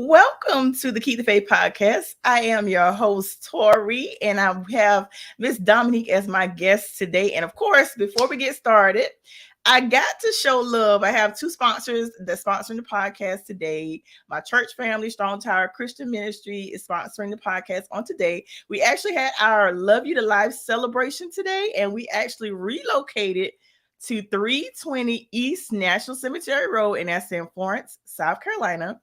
Welcome to the Keep the Faith podcast. I am your host, Tori, and I have Miss Dominique as my guest today. And of course, before we get started, I got to show love. I have two sponsors that sponsoring the podcast today. My church family, Strong Tower Christian Ministry, is sponsoring the podcast on today. We actually had our Love You to Life celebration today, and we actually relocated to 320 East National Cemetery Road, and that's in Florence, South Carolina.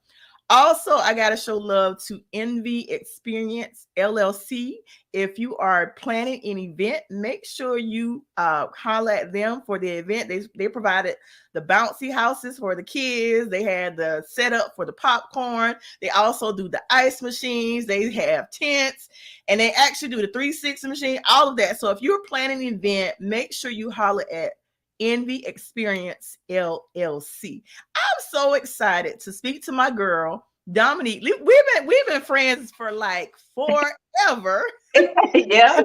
Also, I got to show love to Envy Experience LLC. If you are planning an event, make sure you holler at them for the event. They provided the bouncy houses for the kids. They had the setup for the popcorn. They also do the ice machines. They have tents, and they actually do the 360 machine, all of that. So if you're planning an event, make sure you holler at Envy Experience LLC. I'm so excited to speak to my girl Dominique. We've been friends for like forever. Yeah.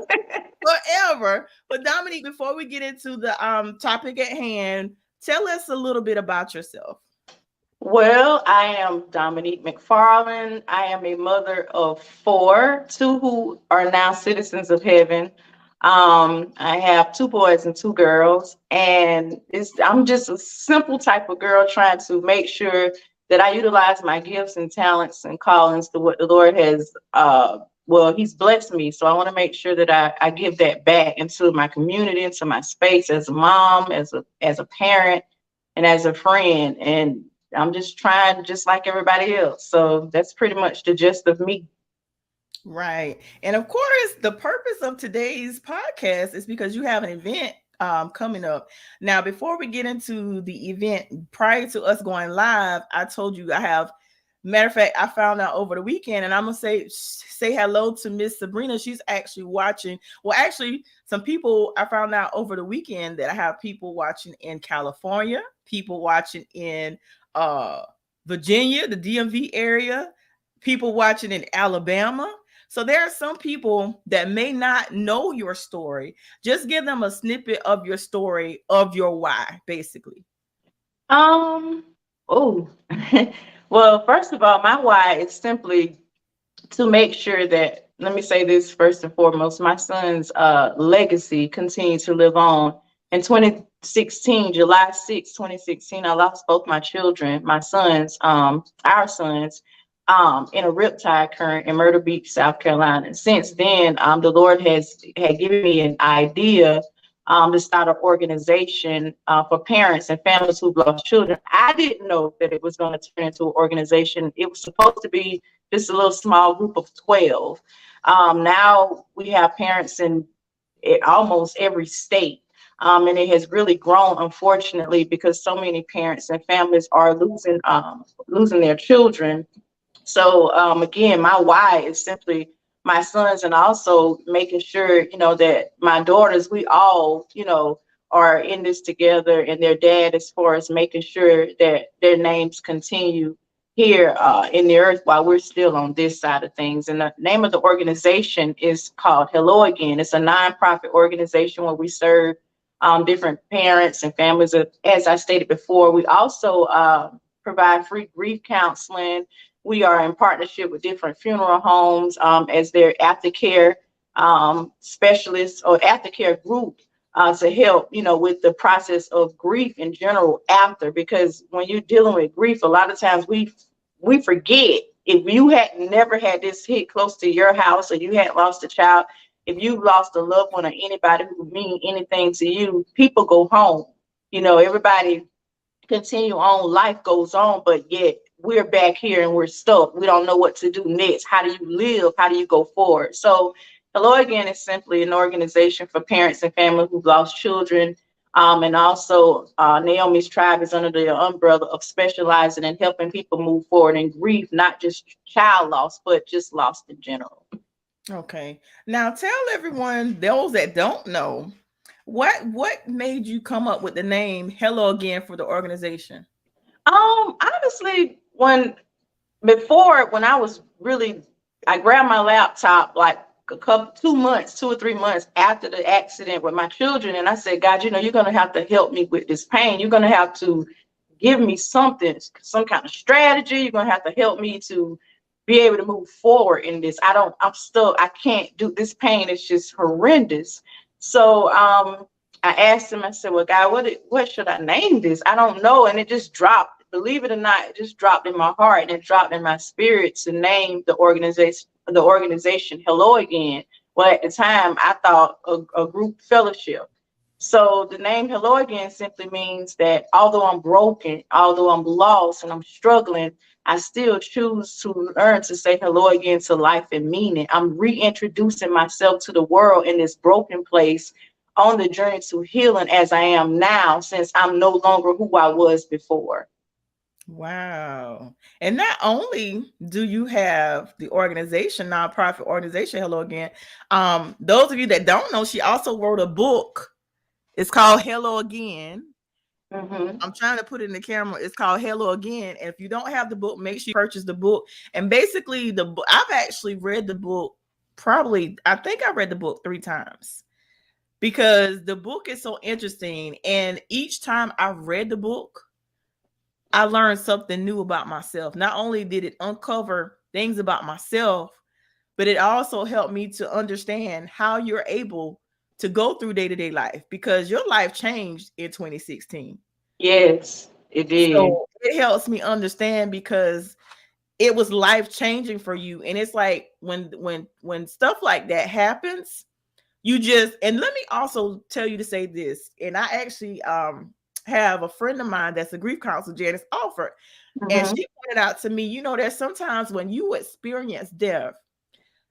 Forever. But Dominique, before we get into the topic at hand, tell us a little bit about yourself. Well, I am Dominique McFarland. I am a mother of four, two who are now citizens of heaven. I have two boys and two girls, and I'm just a simple type of girl trying to make sure that I utilize my gifts and talents and callings to what the Lord has, He's blessed me. So I want to make sure that I give that back into my community, into my space as a mom, as a parent, and as a friend. And I'm just trying just like everybody else. So that's pretty much the gist of me. Right. And of course, the purpose of today's podcast is because you have an event coming up. Now, before we get into the event, prior to us going live, I told you matter of fact, I found out over the weekend, and I'm going to say hello to Miss Sabrina. She's actually watching. Well, actually, some people, I found out over the weekend that I have people watching in California, people watching in Virginia, the DMV area, people watching in Alabama. So there are some people that may not know your story. Just give them a snippet of your story, of your why, basically. Well, first of all, my why is simply to make sure that, let me say this first and foremost, my son's legacy continues to live on. In 2016, July 6, 2016, I lost both my children, my sons, our sons, in a riptide current in Myrtle Beach, South Carolina. Since then, the Lord had given me an idea to start an organization for parents and families who've lost children. I didn't know that it was going to turn into an organization. It was supposed to be just a little small group of 12. Now we have parents in almost every state. And it has really grown, unfortunately, because so many parents and families are losing their children. So again, my why is simply my sons, and also making sure, that my daughters, we all, are in this together, and their dad, as far as making sure that their names continue here in the earth while we're still on this side of things. And the name of the organization is called Hello Again. It's a nonprofit organization where we serve different parents and families. As I stated before, we also provide free grief counseling. We are in partnership with different funeral homes as their aftercare specialists or aftercare group to help, with the process of grief in general after. Because when you're dealing with grief, a lot of times we forget. If you had never had this hit close to your house, or you had lost a child, if you lost a loved one or anybody who mean anything to you, people go home. Everybody continue on, life goes on, but yet we're back here and we're stuck. We don't know what to do next. How do you live? How do you go forward? So Hello Again is simply an organization for parents and families who've lost children. And also Naomi's Tribe is under the umbrella of specializing in helping people move forward in grief, not just child loss, but just loss in general. Okay. Now tell everyone, those that don't know, what made you come up with the name Hello Again for the organization? Honestly, when I was really, I grabbed my laptop like a couple, 2 or 3 months after the accident with my children. And I said, God, you're going to have to help me with this pain. You're going to have to give me something, some kind of strategy. You're going to have to help me to be able to move forward in this. I'm stuck. I can't do this. Pain is just horrendous. So I asked him, I said, well, God, what should I name this? I don't know. And it just dropped. Believe it or not, it just dropped in my heart and it dropped in my spirit to name the organization Hello Again. Well, at the time, I thought a group fellowship. So the name Hello Again simply means that although I'm broken, although I'm lost and I'm struggling, I still choose to learn to say hello again to life and meaning. I'm reintroducing myself to the world in this broken place on the journey to healing as I am now, since I'm no longer who I was before. Wow. And not only do you have the organization, nonprofit organization, Hello Again, those of you that don't know, she also wrote a book. It's called Hello Again. Mm-hmm. I'm trying to put it in the camera. It's called Hello Again. And if you don't have the book, make sure you purchase the book. And basically, I've actually read the book I think I read the book 3 times because the book is so interesting. And each time I read the book, I learned something new about myself. Not only did it uncover things about myself, but it also helped me to understand how you're able to go through day-to-day life, because your life changed in 2016. Yes, it did. So it helps me understand because it was life-changing for you. And it's like when stuff like that happens, and let me also tell you to say this. And I actually have a friend of mine that's a grief counselor, Janice Alford, and she pointed out to me, there's sometimes when you experience death,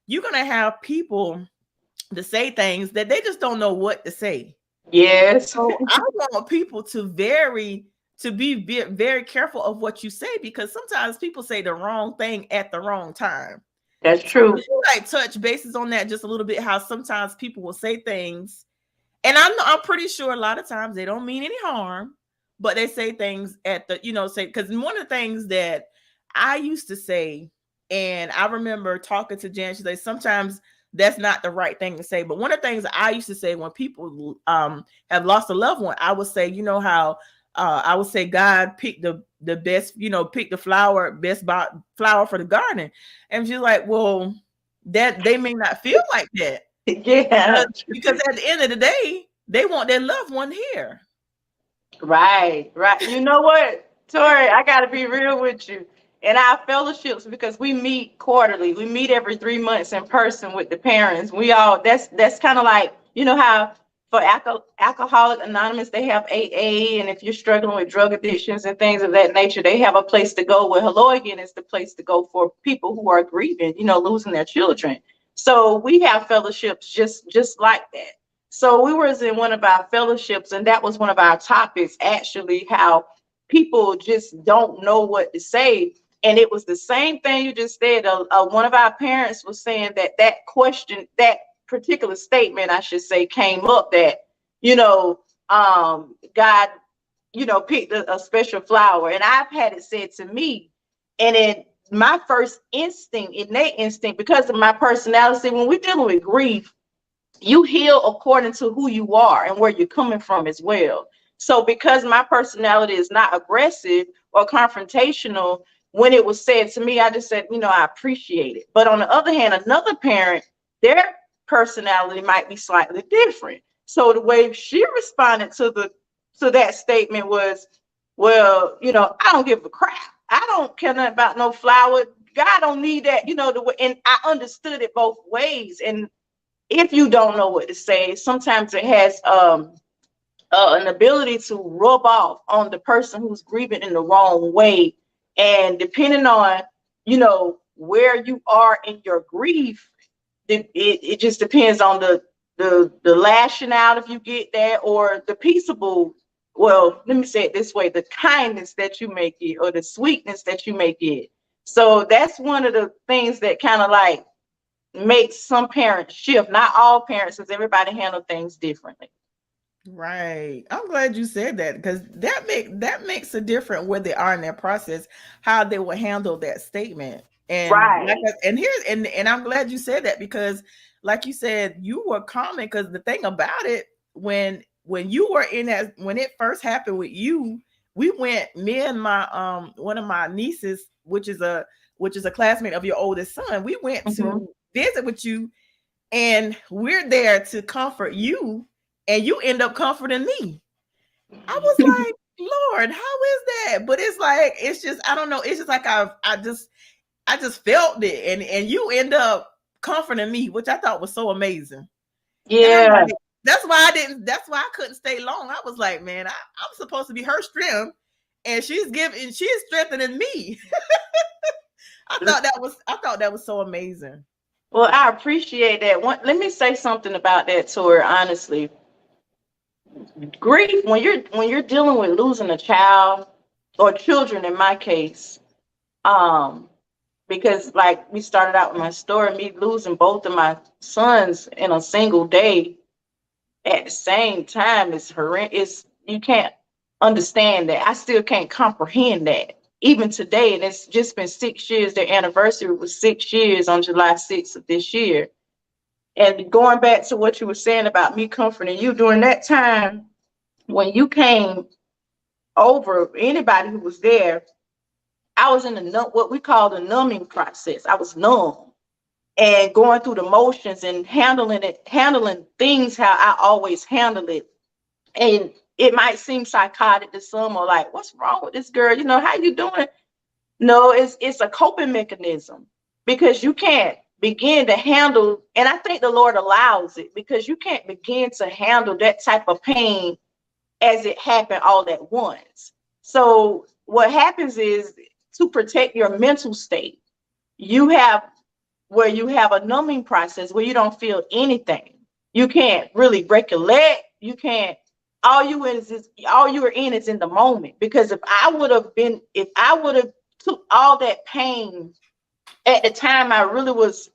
you're going to have people to say things that they just don't know what to say. Yes. So I want people to be very careful of what you say, because sometimes people say the wrong thing at the wrong time. That's true. So you like touch bases on that just a little bit, how sometimes people will say things, and I'm pretty sure a lot of times they don't mean any harm, but they say things at the, because one of the things that I used to say, and I remember talking to Jan, she said sometimes that's not the right thing to say. But one of the things I used to say when people have lost a loved one, I would say, how I would say God picked the best, pick the best flower for the garden. And she's like, well, that they may not feel like that. Yeah. Because at the end of the day, they want their loved one here. Right. You know what, Tori, I got to be real with you. In our fellowships, because we meet quarterly, we meet every 3 months in person with the parents. That's kind of like, how for Alcoholic Anonymous, they have AA. And if you're struggling with drug addictions and things of that nature, they have a place to go. Where Hello Again is the place to go for people who are grieving, losing their children. So we have fellowships just like that. So we was in one of our fellowships, and that was one of our topics, actually, how people just don't know what to say. And it was the same thing you just said. One of our parents was saying that question, that particular statement, I should say, came up that, God, picked a special flower. And I've had it said to me, and in my first innate instinct, because of my personality, when we're dealing with grief, you heal according to who you are and where you're coming from as well. So because my personality is not aggressive or confrontational, when it was said to me, I just said, I appreciate it. But on the other hand, another parent, their personality might be slightly different. So the way she responded to that statement was, well, I don't give a crap. I don't care nothing about no flower. God don't need that, the way. And I understood it both ways. And if you don't know what to say, sometimes it has an ability to rub off on the person who's grieving in the wrong way. And depending on, where you are in your grief, it just depends on the lashing out, if you get that, or the peaceable, well, let me say it this way, the kindness that you may get, or the sweetness that you may get. So that's one of the things that kind of like makes some parents shift. Not all parents, because everybody handle things differently. Right. I'm glad you said that, because that makes a difference where they are in their process, how they will handle that statement. And right. And I'm glad you said that, because like you said, you were common, because the thing about it, when you were in that, when it first happened with you, we went, me and my one of my nieces, which is a classmate of your oldest son, we went Mhm. to visit with you, and we're there to comfort you, and you end up comforting me. I was like, Lord, how is that? But it's like, it's just, I don't know. It's just like I just felt it, and you end up comforting me, which I thought was so amazing. And I'm Yeah. like, that's why I couldn't stay long. I was like, man, I'm supposed to be her strength, and she's strengthening me. I thought that was so amazing. Well, I appreciate that. Let me say something about that, Tori. Honestly, grief when you're dealing with losing a child or children, in my case, um, because like we started out with my story, me losing both of my sons in a single day at the same time is horrendous. You can't understand that. I still can't comprehend that. Even today, and it's just been 6 years. Their anniversary was 6 years on July 6th of this year. And going back to what you were saying about me comforting you during that time, when you came over, anybody who was there, I was in what we call the numbing process. I was numb and going through the motions and handling things how I always handle it. And it might seem psychotic to some, or like, what's wrong with this girl? How you doing? No, it's a coping mechanism, because you can't begin to handle, and I think the Lord allows it, because you can't begin to handle that type of pain as it happened all at once. So what happens is, to protect your mental state, you have you have a numbing process where you don't feel anything. You can't really recollect. You can't. All you are in is in the moment. Because if I would have took all that pain at the time I really was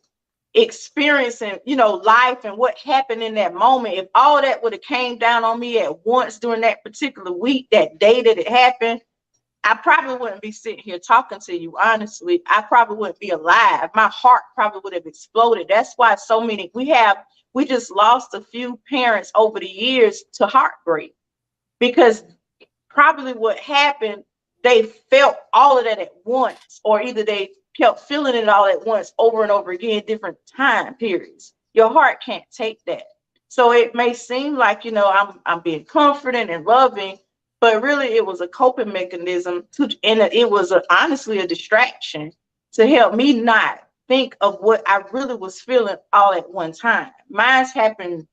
experiencing, life and what happened in that moment, if all that would have came down on me at once during that particular week, that day that it happened, I probably wouldn't be sitting here talking to you. Honestly, I probably wouldn't be alive. My heart probably would have exploded. That's why so many we just lost a few parents over the years to heartbreak, because probably what happened, they felt all of that at once, or either they kept feeling it all at once over and over again, different time periods. Your heart can't take that. So it may seem like, I'm being comforting and loving, but really it was a coping mechanism and it was honestly a distraction to help me not think of what I really was feeling all at one time. Mine's happened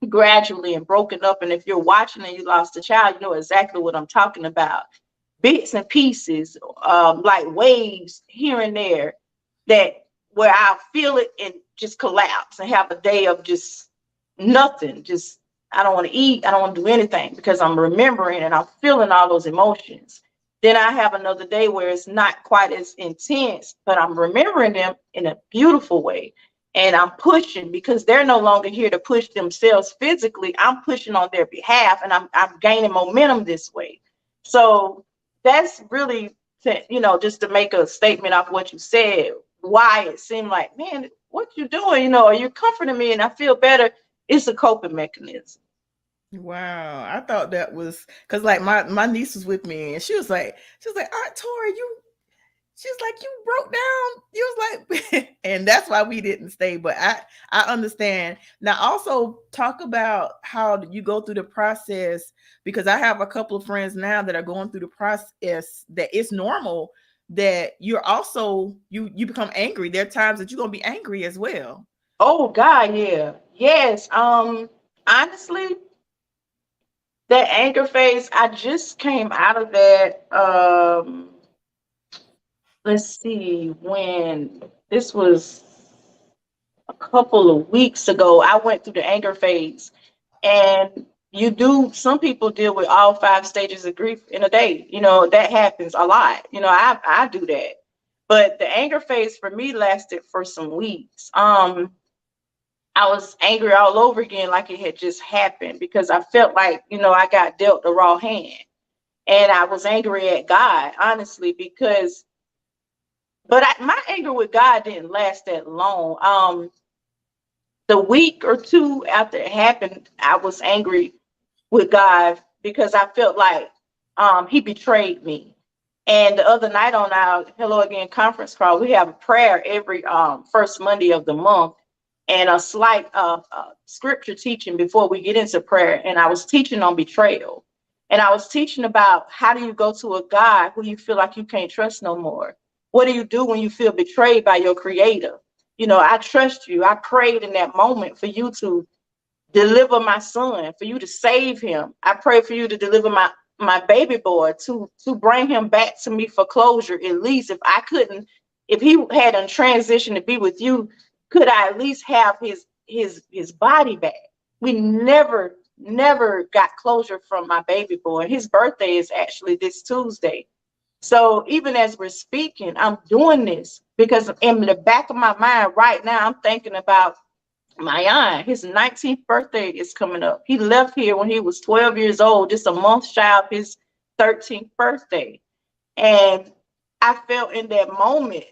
gradually and broken up. And if you're watching and you lost a child, you know exactly what I'm talking about. Bits and pieces, like waves here and there, that where I'll feel it and just collapse and have a day of just nothing. Just, I don't want to eat. I don't want to do anything, because I'm remembering and I'm feeling all those emotions. Then I have another day where it's not quite as intense, but I'm remembering them in a beautiful way. And I'm pushing, because they're no longer here to push themselves physically. I'm pushing on their behalf, and I'm gaining momentum this way. So that's really just to make a statement off what you said, why it seemed like, man, what you doing? Or you're comforting me and I feel better. It's a coping mechanism. Wow, I thought that was because like my niece was with me, and she was like, Aunt Tori, she was like, you broke down. You was like, and that's why we didn't stay. But I understand. Now also talk about how you go through the process, because I have a couple of friends now that are going through the process that it's normal that you're also you become angry. There are times that you're gonna be angry as well. Oh God, yeah. Yes. Honestly, that anger phase, I just came out of that. Let's see, when this was a couple of weeks ago, I went through the anger phase. And some people deal with all 5 stages of grief in a day. That happens a lot. I do that. But the anger phase for me lasted for some weeks. I was angry all over again, like it had just happened, because I felt like, I got dealt the raw hand. And I was angry at God, honestly, because, but my anger with God didn't last that long. The week or two after it happened, I was angry with God, because I felt like he betrayed me. And the other night on our Hello Again conference call, we have a prayer every first Monday of the month, and a slight scripture teaching before we get into prayer. And I was teaching on betrayal. And I was teaching about how do you go to a God who you feel like you can't trust no more? What do you do when you feel betrayed by your creator? I trust you. I prayed in that moment for you to deliver my son, for you to save him. I pray for you to deliver my baby boy, to bring him back to me for closure. At least if he had a transition to be with you, could I at least have his body back? We never got closure from my baby boy. His birthday is actually this Tuesday. So even as we're speaking, I'm doing this because in the back of my mind right now, I'm thinking about my aunt. His 19th birthday is coming up. He left here when he was 12 years old, just a month shy of his 13th birthday. And I felt in that moment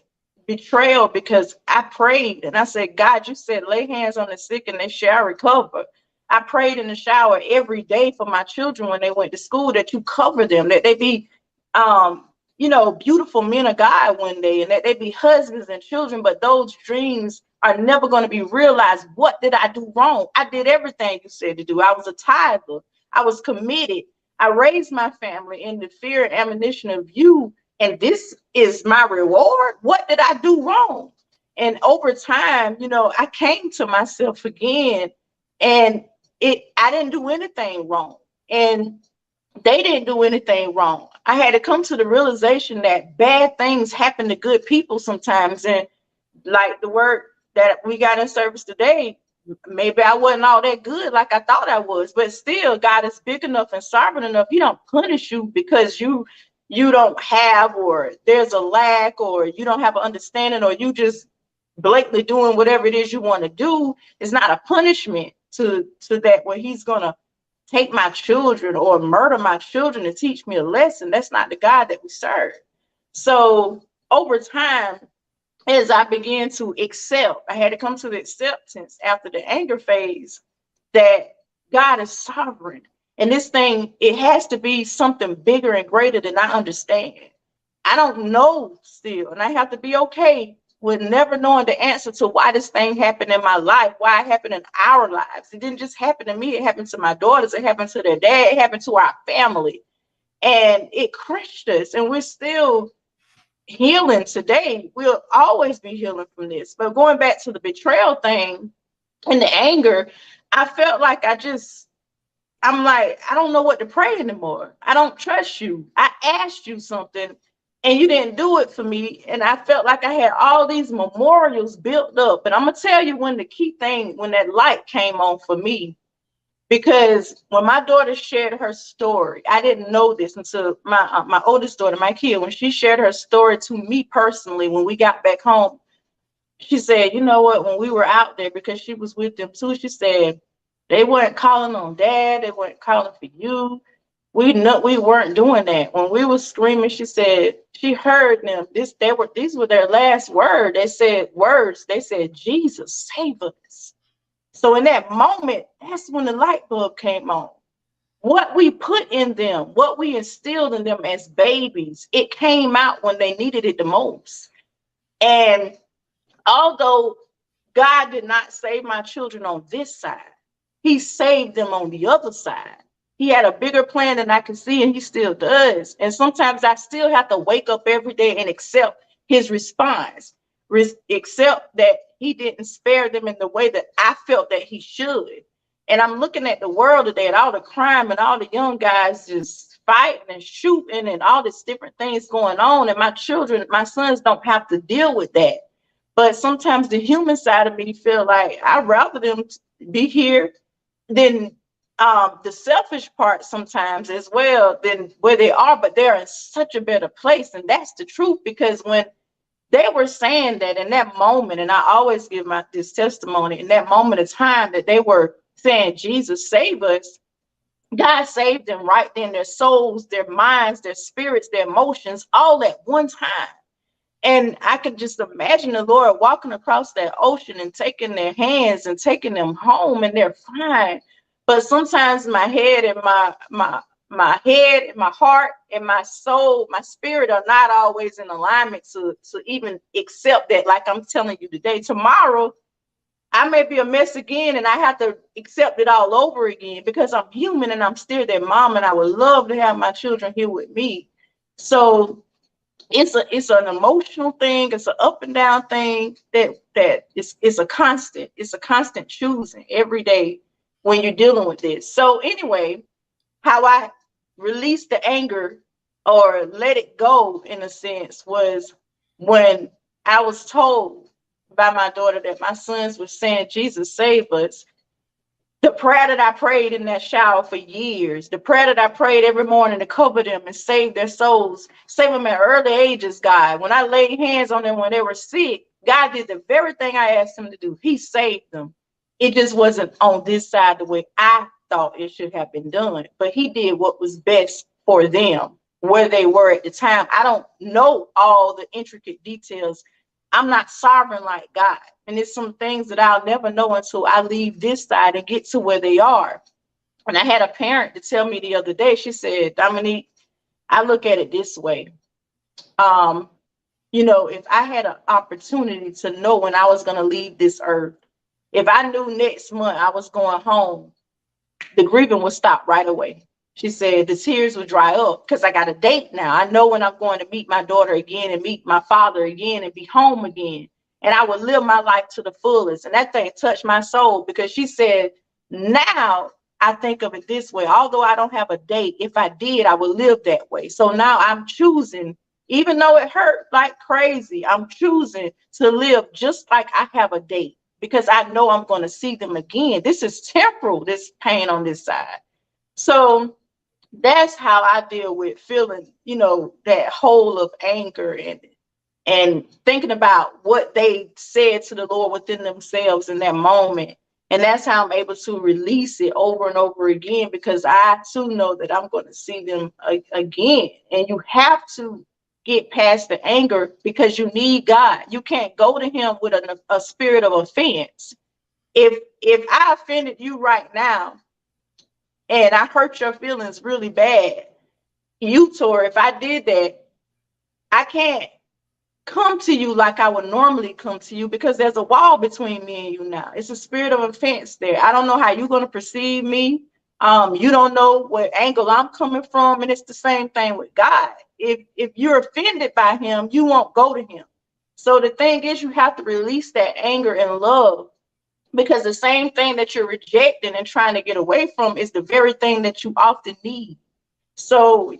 betrayal because I prayed and I said, God, you said lay hands on the sick and they shall recover. I prayed in the shower every day for my children when they went to school, that you cover them, that they be beautiful men of God one day, and that they be husbands and children, but those dreams are never going to be realized. What did I do wrong? I did everything you said to do. I was a tither. I was committed. I raised my family in the fear and admonition of you, and this is my reward. What did I do wrong? And over time, I came to myself again, and I didn't do anything wrong. And they didn't do anything wrong. I had to come to the realization that bad things happen to good people sometimes. And like the word that we got in service today, maybe I wasn't all that good like I thought I was, but still God is big enough and sovereign enough. He don't punish you because you don't have, or there's a lack, or you don't have an understanding, or you just blatantly doing whatever it is you want to do. It's not a punishment to that where he's gonna take my children or murder my children to teach me a lesson. That's not the God that we serve. So over time, as I began to accept, I had to come to the acceptance after the anger phase that God is sovereign. And this thing, it has to be something bigger and greater than I understand. I don't know still, and I have to be okay with never knowing the answer to why this thing happened in my life, why it happened in our lives. It didn't just happen to me. It happened to my daughters. It happened to their dad. It happened to our family. And it crushed us. And we're still healing today. We'll always be healing from this. But going back to the betrayal thing and the anger, I felt like I'm like, I don't know what to pray anymore. I don't trust you. I asked you something and you didn't do it for me. And I felt like I had all these memorials built up. And I'm going to tell you when the key thing, when that light came on for me, because when my daughter shared her story, I didn't know this until my oldest daughter, my kid, when she shared her story to me personally, when we got back home, she said, you know what, when we were out there, because she was with them too, she said, they weren't calling on dad. They weren't calling for you. We weren't doing that. When we were screaming, she said she heard them. These were their last word. They said, Jesus, save us. So in that moment, that's when the light bulb came on. What we put in them, what we instilled in them as babies, it came out when they needed it the most. And although God did not save my children on this side, he saved them on the other side. He had a bigger plan than I could see, and he still does. And sometimes I still have to wake up every day and accept his response, accept that he didn't spare them in the way that I felt that he should. And I'm looking at the world today, at all the crime and all the young guys just fighting and shooting and all these different things going on. And my children, my sons don't have to deal with that. But sometimes the human side of me feel like I'd rather them be here than the selfish part sometimes as well than where they are, but they're in such a better place. And that's the truth, because when they were saying that in that moment, and I always give this testimony, in that moment of time that they were saying, Jesus, save us, God saved them right then, their souls, their minds, their spirits, their emotions, all at one time. And I could just imagine the Lord walking across that ocean and taking their hands and taking them home, and they're fine. But sometimes my head and my head and my heart and my soul, my spirit are not always in alignment to even accept that. Like I'm telling you today, tomorrow I may be a mess again and I have to accept it all over again because I'm human and I'm still their mom and I would love to have my children here with me. So it's an emotional thing, it's an up and down thing that it's a constant, choosing every day when you're dealing with this. So anyway, how I released the anger or let it go in a sense was when I was told by my daughter that my sons were saying, Jesus save us. The prayer that I prayed in that shower for years, the prayer that I prayed every morning to cover them and save their souls, save them at early ages, God. When I laid hands on them when they were sick, God did the very thing I asked him to do. He saved them. It just wasn't on this side the way I thought it should have been done. But he did what was best for them, where they were at the time. I don't know all the intricate details. I'm not sovereign like God. And it's some things that I'll never know until I leave this side and get to where they are. And I had a parent to tell me the other day, she said, Dominique, I look at it this way. If I had an opportunity to know when I was going to leave this earth, if I knew next month I was going home, the grieving would stop right away. She said the tears would dry up because I got a date now. I know when I'm going to meet my daughter again and meet my father again and be home again. And I would live my life to the fullest. And that thing touched my soul because she said, now I think of it this way. Although I don't have a date, if I did, I would live that way. So now I'm choosing, even though it hurt like crazy, I'm choosing to live just like I have a date because I know I'm going to see them again. This is temporal, this pain on this side. So that's how I deal with feeling, that hole of anger and thinking about what they said to the Lord within themselves in that moment. And that's how I'm able to release it over and over again, because I too know that I'm going to see them again. And you have to get past the anger because you need God. You can't go to him with a spirit of offense. If I offended you right now, and I hurt your feelings really bad, Tor, if I did that, I can't come to you like I would normally come to you because there's a wall between me and you now. It's a spirit of offense there. I don't know how you're going to perceive me. You don't know what angle I'm coming from. And it's the same thing with God. If you're offended by him, you won't go to him. So the thing is, you have to release that anger and love, because the same thing that you're rejecting and trying to get away from is the very thing that you often need. So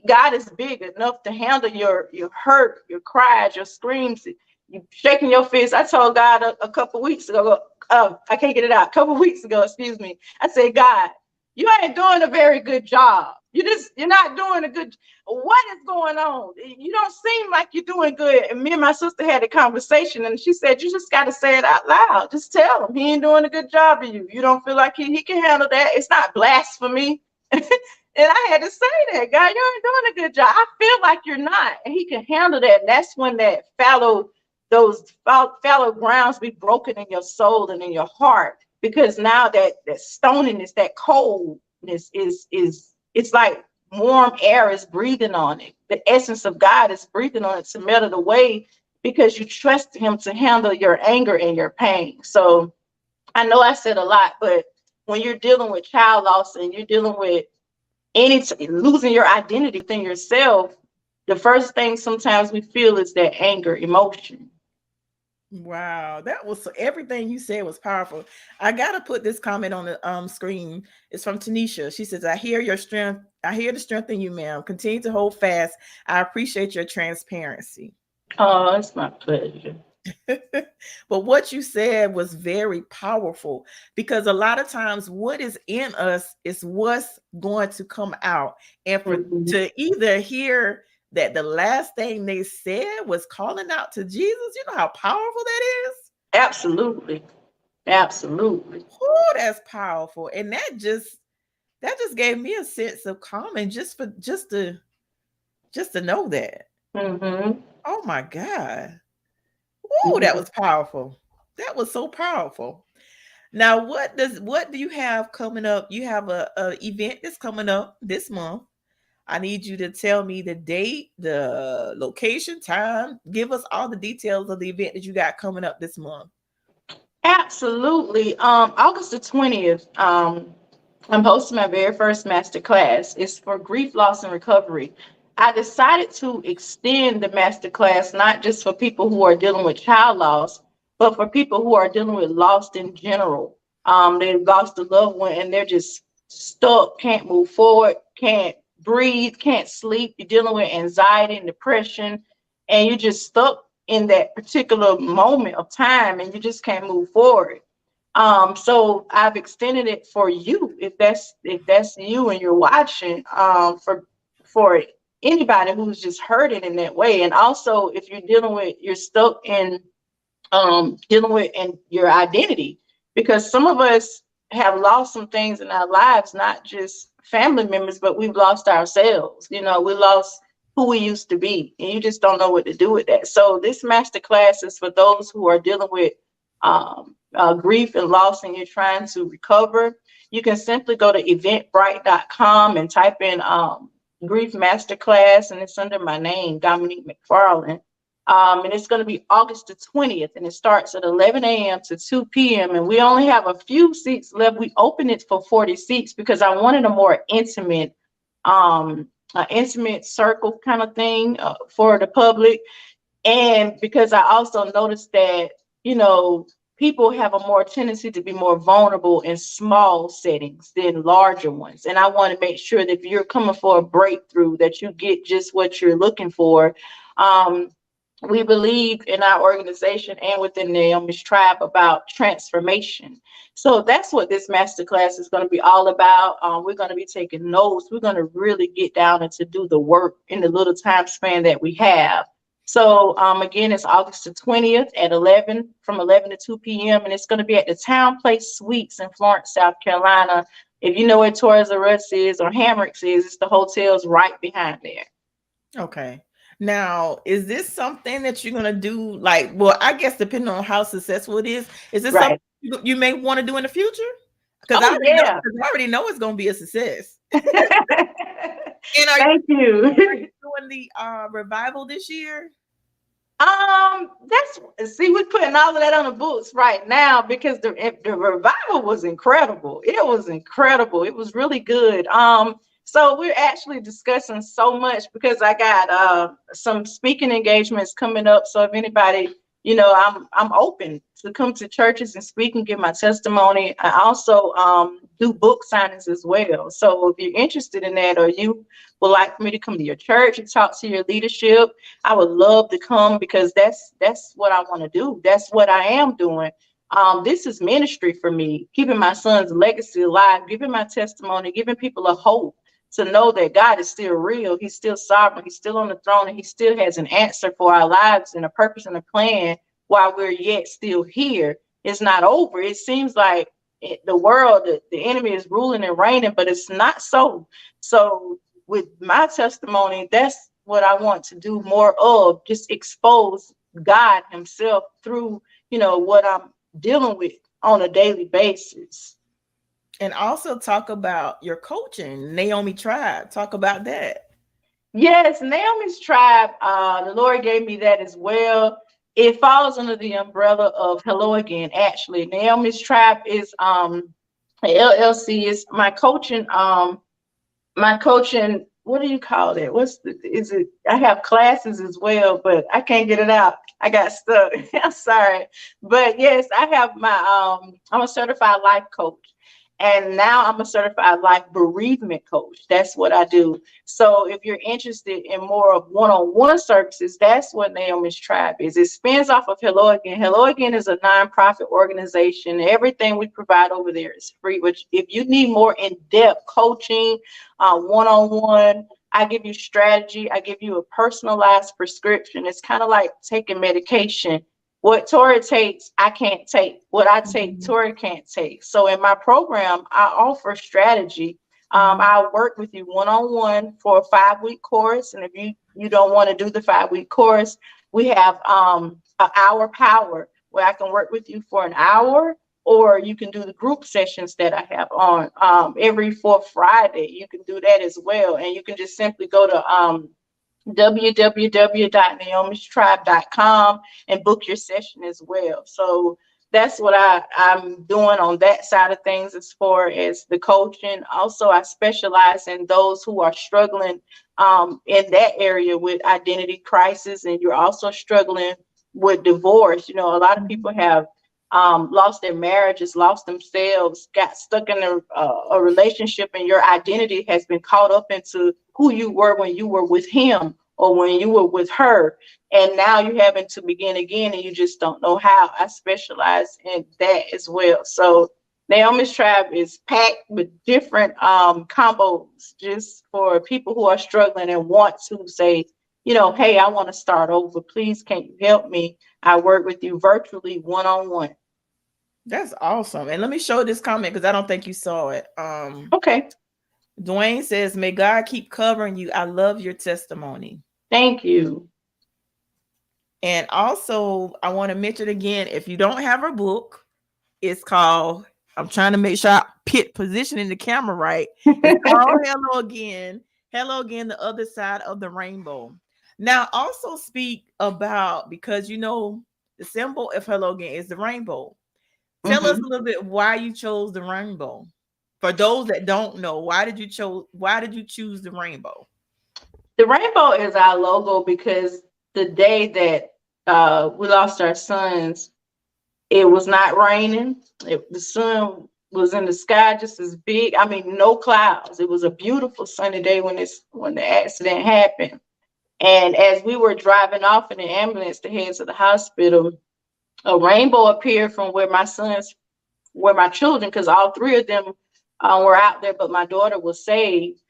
God is big enough to handle your hurt, your cries, your screams, you shaking your fist. I told God a couple weeks ago, I can't get it out. A couple weeks ago, excuse me. I said, God, you ain't doing a very good job. You're not doing a good. What is going on? You don't seem like you're doing good. And me and my sister had a conversation, and she said, you just got to say it out loud. Just tell him he ain't doing a good job of you. You don't feel like he can handle that. It's not blasphemy. And I had to say that, God, you ain't doing a good job. I feel like you're not. And he can handle that. And that's when those fallow grounds be broken in your soul and in your heart. Because now that stoniness, that coldness is it's like warm air is breathing on it. The essence of God is breathing on it to melt it away, because you trust him to handle your anger and your pain. So I know I said a lot, but when you're dealing with child loss and you're dealing with losing your identity within yourself, the first thing sometimes we feel is that anger emotion. Wow, that was everything you said was powerful. I gotta put this comment on the screen. It's from Tanisha. She says, I hear your strength. I hear the strength in you, ma'am. Continue to hold fast. I appreciate your transparency. Oh, it's my pleasure. But what you said was very powerful, because a lot of times what is in us is what's going to come out. And to either hear that the last thing they said was calling out to Jesus, you know how powerful that is? Absolutely. Absolutely. Oh, that's powerful. And that just gave me a sense of calming just to know that. Mm-hmm. Oh my God. Oh, that was powerful. That was so powerful. Now, what do you have coming up? You have a event that's coming up this month. I need you to tell me the date, the location, time. Give us all the details of the event that you got coming up this month. Absolutely. August the 20th, I'm hosting my very first master class. It's for grief, loss, and recovery. I decided to extend the master class not just for people who are dealing with child loss, but for people who are dealing with loss in general. They've lost a loved one and they're just stuck, can't move forward, can't breathe, can't sleep. You're dealing with anxiety and depression, and you're just stuck in that particular moment of time and you just can't move forward. So I've extended it for you if that's you and you're watching, for anybody who's just hurting in that way. And also if you're stuck in dealing with and your identity, because some of us have lost some things in our lives, not just family members, but we've lost ourselves. We lost who we used to be, and you just don't know what to do with that. So this master class is for those who are dealing with grief and loss, and you're trying to recover. You can simply go to eventbrite.com and type in grief masterclass, and it's under my name, Dominique McFarland. And it's going to be August the 20th, and it starts at 11 a.m. to 2 p.m. And we only have a few seats left. We opened it for 40 seats because I wanted a more intimate circle kind of thing for the public. And because I also noticed that, people have a more tendency to be more vulnerable in small settings than larger ones. And I want to make sure that if you're coming for a breakthrough, that you get just what you're looking for. We believe in our organization and within Naomi's tribe about transformation. So that's what this masterclass is going to be all about. We're going to be taking notes. We're going to really get down and to do the work in the little time span that we have. So again, it's August the 20th at from 11 to 2 p.m. And it's going to be at the Town Place Suites in Florence, South Carolina. If you know where Toys R Us is or Hammocks is, it's the hotels right behind there. Okay. Now, is this something that you're gonna do? Like, well, I guess depending on how successful it is this something Right. you may want to do in the future? Because Oh, yeah. I already know it's gonna be a success. And Thank are you. you doing the revival this year? We're putting all of that on the books right now because the revival was incredible. It was incredible. It was really good. So we're actually discussing so much because I got some speaking engagements coming up. So if anybody, I'm open to come to churches and speak and give my testimony. I also do book signings as well. So if you're interested in that, or you would like for me to come to your church and talk to your leadership, I would love to come because that's what I want to do. That's what I am doing. This is ministry for me, keeping my son's legacy alive, giving my testimony, giving people a hope to know that God is still real. He's still sovereign. He's still on the throne, and he still has an answer for our lives and a purpose and a plan while we're yet still here. It's not over. It seems like the world, the enemy is ruling and reigning, but it's not so. So with my testimony, that's what I want to do more of, just expose God himself through, what I'm dealing with on a daily basis. And also talk about your coaching, Naomi Tribe. Talk about that. Yes, Naomi's tribe. The Lord gave me that as well. It falls under the umbrella of Hello Again. Actually, Naomi's tribe is LLC. Is my coaching. My coaching. What do you call it? Is it? I have classes as well, but I can't get it out. I got stuck. I'm sorry, but yes, I have my. I'm a certified life coach. And now I'm a certified life bereavement coach. That's what I do. So if you're interested in more of one-on-one services, that's what Naomi's Tribe is. It spins off of Hello Again. Hello Again is a nonprofit organization. Everything we provide over there is free. Which, if you need more in-depth coaching, one-on-one, I give you strategy. I give you a personalized prescription. It's kind of like taking medication. What Tori takes, I can't take. What I take, Tori can't take. So in my program, I offer strategy. I work with you one-on-one for a 5-week course. And if you don't want to do the 5-week course, we have an hour power where I can work with you for an hour. or you can do the group sessions that I have on every fourth Friday. You can do that as well. And you can just simply go to www.naomistribe.com and book your session as well. So that's what I'm doing on that side of things as far as the coaching. Also, I specialize in those who are struggling in that area with identity crisis, and you're also struggling with divorce. You know, a lot of people have lost their marriages, lost themselves, got stuck in a relationship, and your identity has been caught up into who you were when you were with him or when you were with her. And now you're having to begin again, and you just don't know how. I specialize in that as well. So Naomi's Tribe is packed with different combos just for people who are struggling and want to say, you know, hey, I want to start over. Please, can you help me? I work with you virtually, one-on-one. That's awesome. And let me show this comment because I don't think you saw it. Okay. Dwayne says, may God keep covering you. I love your testimony. Thank you. And also, I want to mention again, if you don't have her book, it's called, I'm trying to make sure I positioning the camera right. It's called Hello Again. Hello Again, the other side of the rainbow. Now, also speak about, because you know, the symbol of Hello Again is the rainbow. Tell us a little bit why you chose the rainbow. For those that don't know, why did you choose the rainbow? The rainbow is our logo because the day that we lost our sons, it was not raining. The sun was in the sky just as big. I mean, no clouds. It was a beautiful sunny day when the accident happened. And as we were driving off in the ambulance to head to the hospital, a rainbow appeared from where my children, because all three of them were out there, but my daughter was saved.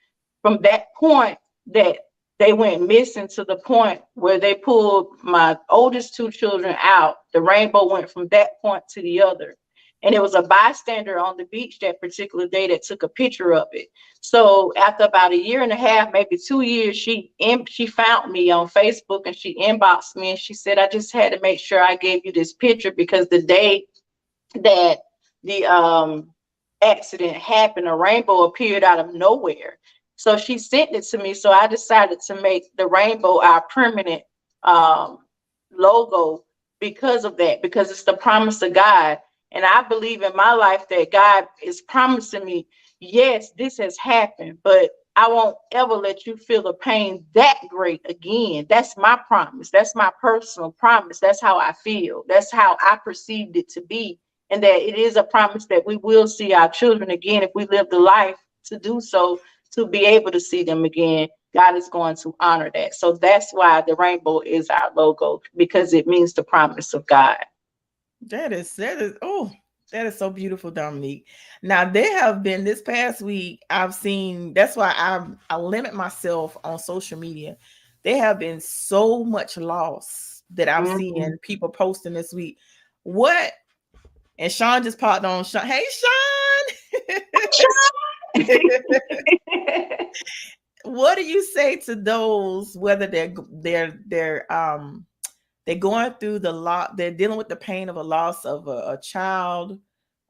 From that point that they went missing to the point where they pulled my oldest two children out, the rainbow went from that point to the other. And it was a bystander on the beach that particular day that took a picture of it. So after about a year and a half, maybe 2 years, she found me on Facebook and she inboxed me and she said, I just had to make sure I gave you this picture because the day that the accident happened, a rainbow appeared out of nowhere. So she sent it to me. So I decided to make the rainbow our permanent logo because of that, because it's the promise of God. And I believe in my life that God is promising me, yes, this has happened, but I won't ever let you feel the pain that great again. That's my promise. That's my personal promise. That's how I feel. That's how I perceived it to be. And that it is a promise that we will see our children again if we live the life to do so, to be able to see them again. God is going to honor that. So that's why the rainbow is our logo, because it means the promise of God. That is so beautiful, Dominique. Now, there have been this past week, I've seen, that's why I limit myself on social media. There have been so much loss that I've seen people posting this week. What? And Sean just popped on. Sean, hey, Sean. What do you say to those, whether they're going through they're dealing with the pain of a loss of a child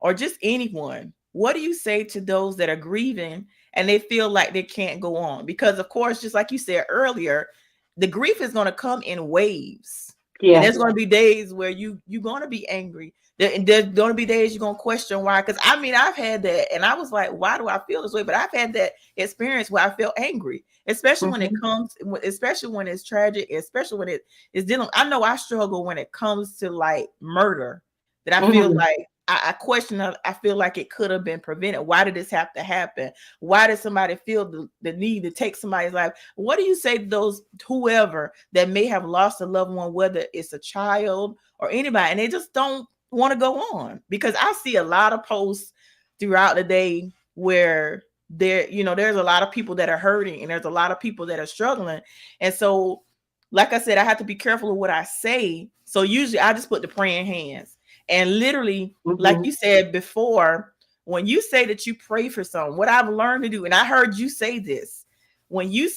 or just anyone? What do you say to those that are grieving and they feel like they can't go on? Because of course, just like you said earlier, the grief is going to come in waves. Yeah. And there's going to be days where you're going to be angry. There's going to be days you're going to question why. Because I mean, I've had that and I was like, why do I feel this way? But I've had that experience where I feel angry, especially when it comes, especially when it's tragic, especially when it is dealing. I know I struggle when it comes to like murder, that I feel like I question, I feel like it could have been prevented. Why did this have to happen? Why did somebody feel the need to take somebody's life? What do you say to those, whoever that may have lost a loved one, whether it's a child or anybody, and they just don't want to go on? Because I see a lot of posts throughout the day where there's a lot of people that are hurting and there's a lot of people that are struggling. And so, like I said, I have to be careful of what I say. So usually I just put the praying hands. And literally, like you said before, when you say that you pray for someone, what I've learned to do, and I heard you say this, when you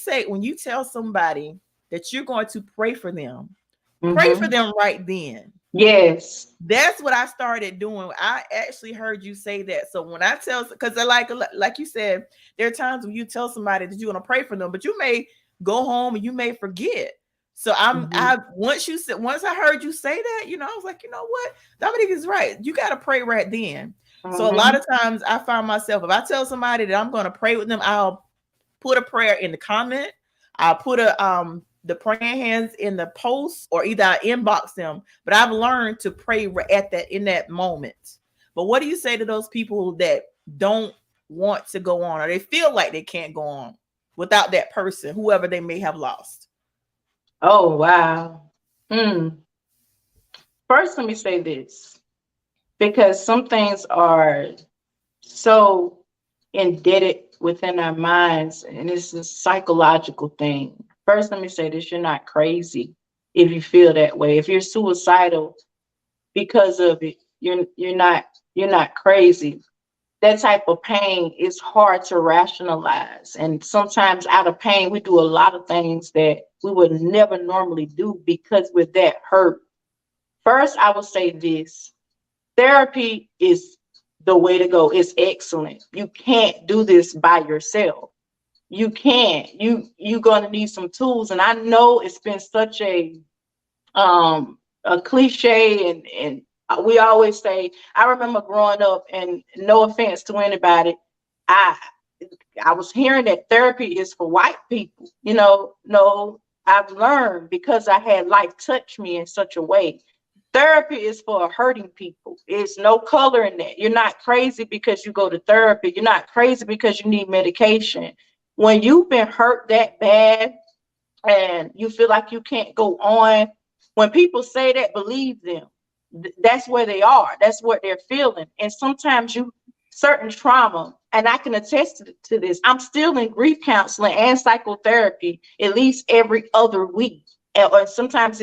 tell somebody that you're going to pray for them, Pray for Mm-hmm. them right then. Yes. That's what I started doing. I actually heard you say that. So when I tell, because I like you said, there are times when you tell somebody that you're gonna pray for them, but you may go home and you may forget. So Mm-hmm. once I heard you say that, I was like, you know what, Dominique is right. You got to pray right then. So a lot Mm-hmm. of times I find myself, if I tell somebody that I'm gonna pray with them, I'll put a prayer in the comment. I'll put the praying hands in the post, or either I inbox them. But I've learned to pray at that in that moment. But what do you say to those people that don't want to go on, or they feel like they can't go on without that person, whoever they may have lost? Oh, wow. Hmm. First, let me say this, because some things are so indebted within our minds, and it's a psychological thing. First, let me say this: you're not crazy if you feel that way. If you're suicidal because of it, you're not crazy. That type of pain is hard to rationalize, and sometimes out of pain, we do a lot of things that we would never normally do because we're that hurt. First, I will say this: therapy is the way to go. It's excellent. You can't do this by yourself. You can't. You're gonna need some tools. And I know it's been such a cliche, and we always say, I remember growing up, and no offense to anybody, I I was hearing that therapy is for white people. No, I've learned, because I had life touch me in such a way. Therapy is for hurting people. It's no color in that. You're not crazy because you go to therapy. You're not crazy because you need medication. When you've been hurt that bad and you feel like you can't go on, when people say that, believe them. That's where they are. That's what they're feeling. And sometimes certain trauma, and I can attest to this. I'm still in grief counseling and psychotherapy at least every other week. Or sometimes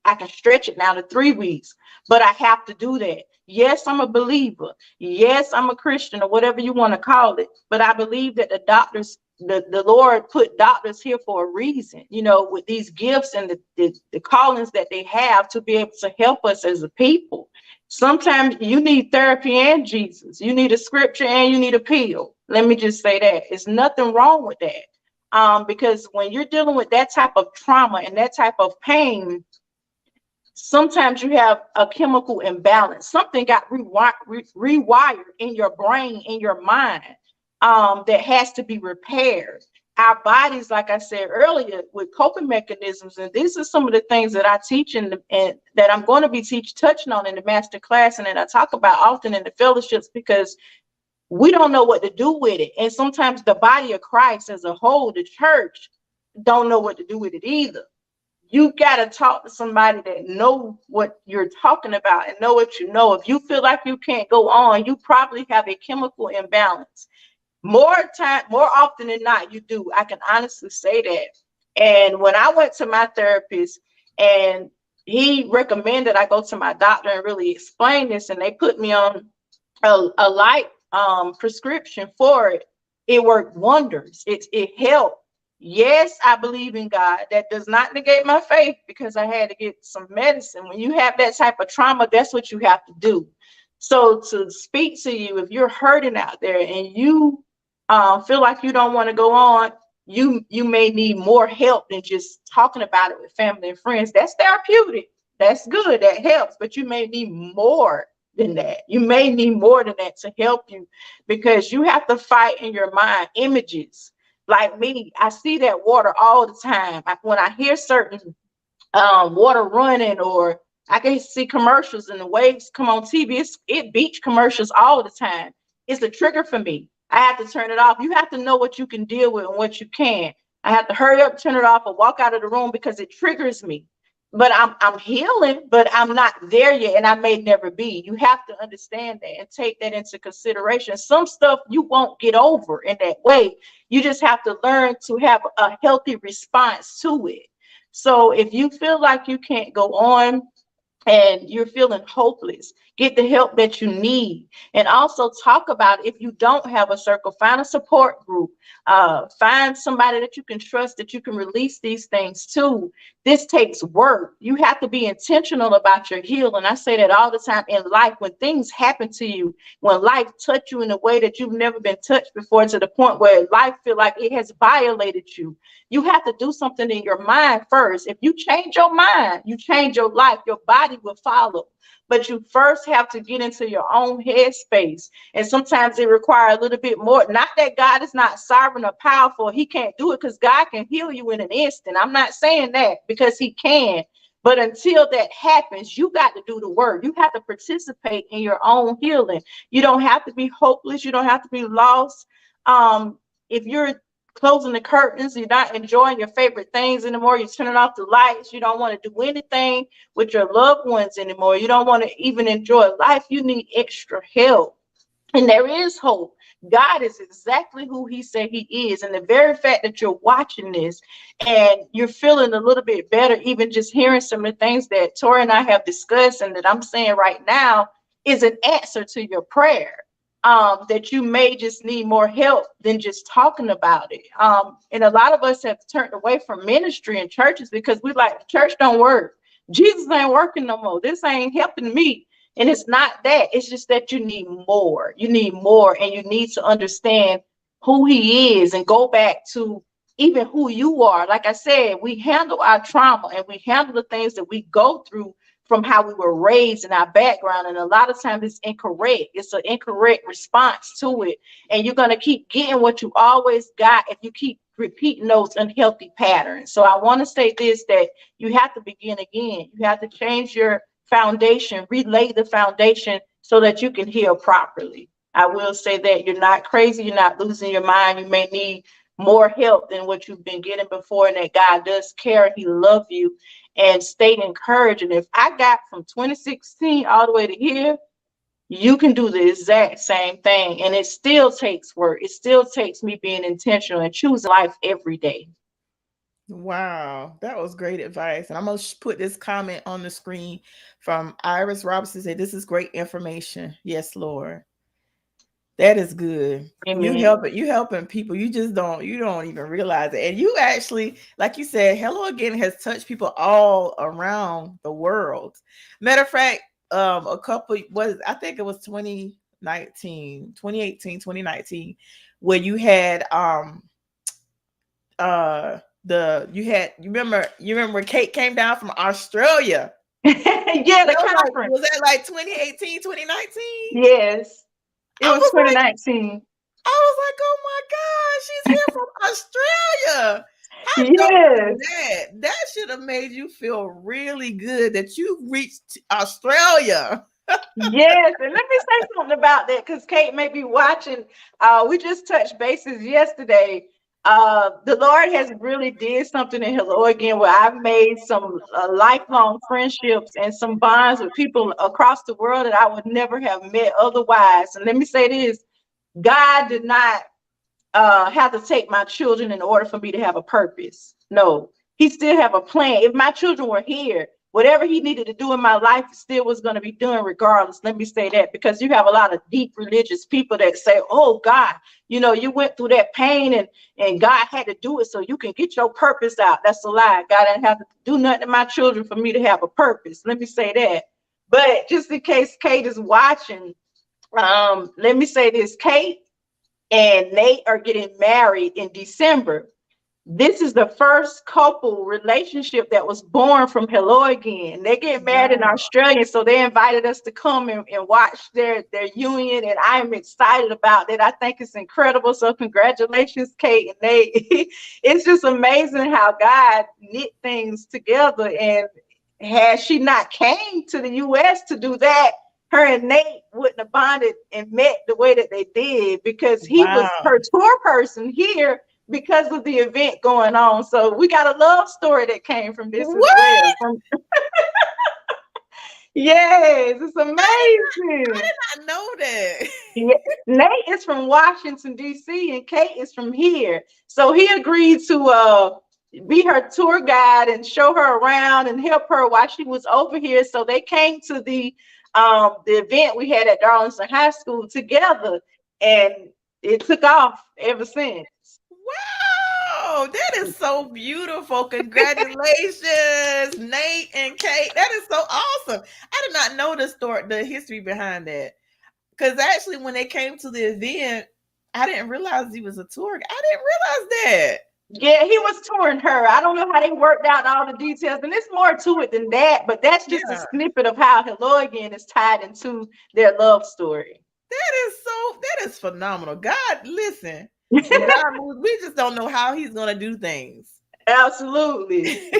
I can stretch it now to 3 weeks, but I have to do that. Yes, I'm a believer. Yes, I'm a Christian, or whatever you want to call it. But I believe that the Lord put doctors here for a reason, with these gifts and the callings that they have, to be able to help us as a people. Sometimes you need therapy and Jesus. You need a scripture and you need a pill. Let me just say that. There's nothing wrong with that. Because when you're dealing with that type of trauma and that type of pain, sometimes you have a chemical imbalance. Something got rewired in your brain, in your mind, that has to be repaired. Our bodies, like I said earlier, with coping mechanisms, and these are some of the things that I teach and that I'm going to be touching on in the master class, and that I talk about often in the fellowships, because we don't know what to do with it. And sometimes the body of Christ as a whole, the church, don't know what to do with it either. You got to talk to somebody that know what you're talking about and know what you know. If you feel like you can't go on, you probably have a chemical imbalance. More often than not, you do. I can honestly say that. And when I went to my therapist, and he recommended I go to my doctor and really explain this, and they put me on a light prescription for it, it worked wonders. It helped. Yes, I believe in God. That does not negate my faith, because I had to get some medicine. When you have that type of trauma, that's what you have to do. So to speak to you, if you're hurting out there and you feel like you don't want to go on, you may need more help than just talking about it with family and friends. That's therapeutic. That's good. That helps. But you may need more than that. You may need more than that to help you, because you have to fight in your mind images. Like me, I see that water all the time. When I hear certain water running, or I can see commercials and the waves come on TV, it beach commercials all the time. It's a trigger for me. I have to turn it off. You have to know what you can deal with and what you can. I have to hurry up, turn it off, or walk out of the room, because it triggers me. But I'm healing, but I'm not there yet, and I may never be. You have to understand that and take that into consideration. Some stuff you won't get over in that way. You just have to learn to have a healthy response to it. So if you feel like you can't go on, and you're feeling hopeless, get the help that you need. And also talk about, if you don't have a circle, find a support group, find somebody that you can trust, that you can release these things to. This takes work. You have to be intentional about your healing. I say that all the time in life. When things happen to you, when life touch you in a way that you've never been touched before, to the point where life feel like it has violated you, you have to do something in your mind first. If you change your mind, you change your life. Your body will follow. But you first have to get into your own headspace. And sometimes it requires a little bit more. Not that God is not sovereign or powerful. He can't do it, because God can heal you in an instant. I'm not saying that, because he can. But until that happens, you got to do the work. You have to participate in your own healing. You don't have to be hopeless. You don't have to be lost. If you're closing the curtains, you're not enjoying your favorite things anymore, you're turning off the lights, you don't want to do anything with your loved ones anymore, you don't want to even enjoy life, you need extra help. And there is hope. God is exactly who he said he is. And the very fact that you're watching this and you're feeling a little bit better, even just hearing some of the things that Tori and I have discussed and that I'm saying right now, is an answer to your prayer. That you may just need more help than just talking about it. And a lot of us have turned away from ministry and churches because we like, church don't work. Jesus ain't working no more. This ain't helping me. And it's not that. It's just that you need more. You need more, and you need to understand who he is and go back to even who you are. Like I said, we handle our trauma and we handle the things that we go through from how we were raised in our background. And a lot of times it's incorrect. It's an incorrect response to it. And you're going to keep getting what you always got if you keep repeating those unhealthy patterns. So I want to say this, that you have to begin again. You have to change your foundation, relay the foundation so that you can heal properly. I will say that you're not crazy. You're not losing your mind. You may need more help than what you've been getting before, and that God does care. He loves you. And stay encouraged. And if I got from 2016 all the way to here, you can do the exact same thing. And it still takes work. It still takes me being intentional and choosing life every day. Wow, that was great advice. And I'm going to put this comment on the screen from Iris Robinson. Say, this is great information. Yes, Lord. That is good. Amen. You helping people. You don't even realize it. And you actually, like you said, Hello Again has touched people all around the world. Matter of fact, a couple I think it was 2019, 2018, 2019, where you had you remember Kate came down from Australia. Yeah, the conference. Was that like 2018, 2019? Yes. It was 2019. I was like, oh my God, she's here from Australia. How yes. that? That should have made you feel really good that you reached Australia. Yes, and let me say something about that, because Kate may be watching. We just touched bases yesterday. The Lord has really did something in Hello Again, where I've made some lifelong friendships and some bonds with people across the world that I would never have met otherwise. And let me say this, God did not have to take my children in order for me to have a purpose. No, he still have a plan. If my children were here, whatever he needed to do in my life still was going to be done regardless. Let me say that, because you have a lot of deep religious people that say, oh God, you went through that pain and God had to do it so you can get your purpose out. That's a lie. God didn't have to do nothing to my children for me to have a purpose. Let me say that. But just in case Kate is watching, let me say this, Kate and Nate are getting married in December. This is the first couple relationship that was born from Hello Again. They get married in Australia, so they invited us to come and watch their union, and I'm excited about it. I think it's incredible. So congratulations, Kate and Nate. It's just amazing how God knit things together. And had she not came to the U.S. to do that, her and Nate wouldn't have bonded and met the way that they did, because he was her tour person here because of the event going on. So we got a love story that came from this as well. Yes, it's amazing. I did not know that. Yeah. Nate is from Washington, D.C., and Kate is from here. So he agreed to be her tour guide and show her around and help her while she was over here. So they came to the event we had at Darlington High School together, and it took off ever since. Wow, that is so beautiful. Congratulations, Nate and Kate. That is so awesome. I did not know the story, the history behind that. Because actually, when they came to the event, I didn't realize he was a tour guide. I didn't realize that. Yeah, he was touring her. I don't know how they worked out all the details, and there's more to it than that, but that's just a Yeah, snippet of how Hello Again is tied into their love story. that is phenomenal. God, listen, when God moves, we just don't know how He's gonna do things. Absolutely.